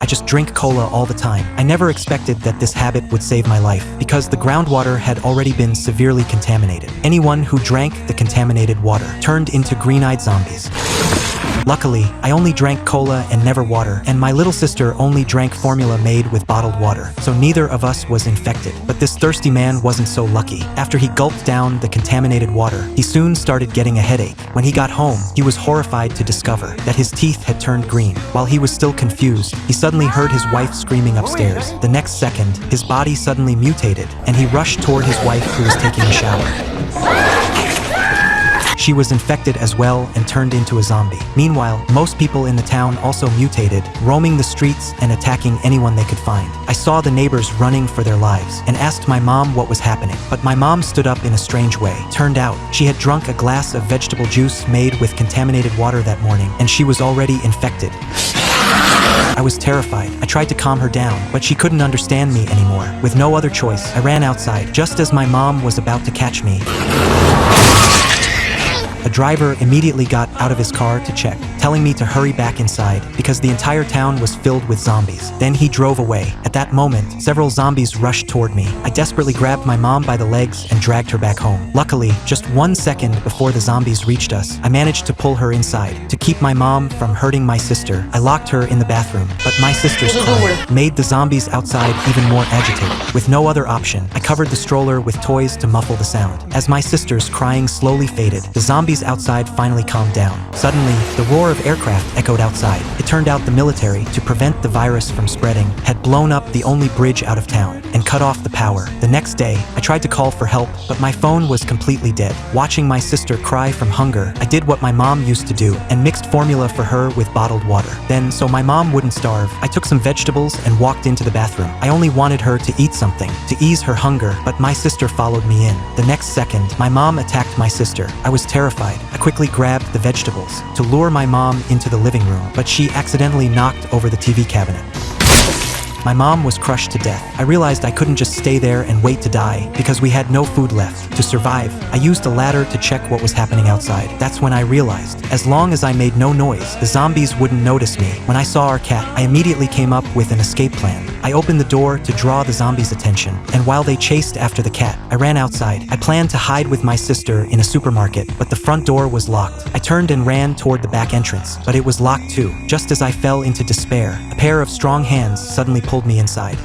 just drink cola all the time. I never expected that this habit would save my life, because the groundwater had already been severely contaminated. Anyone who drank the contaminated water turned into green-eyed zombies. Luckily, I only drank cola and never water, and my little sister only drank formula made with bottled water, so neither of us was infected. But this thirsty man wasn't so lucky. After he gulped down the contaminated water, he soon started getting a headache. When he got home, he was horrified to discover that his teeth had turned green. While he was still confused, he suddenly heard his wife screaming upstairs. The next second, his body suddenly mutated, and he rushed toward his wife who was taking a shower. She was infected as well and turned into a zombie. Meanwhile, most people in the town also mutated, roaming the streets and attacking anyone they could find. I saw the neighbors running for their lives and asked my mom what was happening. But my mom stood up in a strange way. Turned out, she had drunk a glass of vegetable juice made with contaminated water that morning, and she was already infected. I was terrified. I tried to calm her down, but she couldn't understand me anymore. With no other choice, I ran outside. Just as my mom was about to catch me, a driver immediately got out of his car to check, telling me to hurry back inside because the entire town was filled with zombies. Then he drove away. At that moment, several zombies rushed toward me. I desperately grabbed my mom by the legs and dragged her back home. Luckily, just 1 second before the zombies reached us, I managed to pull her inside. To keep my mom from hurting my sister, I locked her in the bathroom, but my sister's cry made the zombies outside even more agitated. With no other option, I covered the stroller with toys to muffle the sound. As my sister's crying slowly faded, the zombies outside finally calmed down. Suddenly, the roar of aircraft echoed outside. It turned out the military, to prevent the virus from spreading, had blown up the only bridge out of town and cut off the power. The next day, I tried to call for help, but my phone was completely dead. Watching my sister cry from hunger, I did what my mom used to do and mixed formula for her with bottled water. Then, so my mom wouldn't starve, I took some vegetables and walked into the bathroom. I only wanted her to eat something, to ease her hunger, but my sister followed me in. The next second, my mom attacked my sister. I was terrified. I quickly grabbed the vegetables to lure my mom into the living room, but she accidentally knocked over the TV cabinet. My mom was crushed to death. I realized I couldn't just stay there and wait to die because we had no food left. To survive, I used a ladder to check what was happening outside. That's when I realized, as long as I made no noise, the zombies wouldn't notice me. When I saw our cat, I immediately came up with an escape plan. I opened the door to draw the zombies' attention, and while they chased after the cat, I ran outside. I planned to hide with my sister in a supermarket, but the front door was locked. I turned and ran toward the back entrance, but it was locked too. Just as I fell into despair, a pair of strong hands suddenly pulled me inside.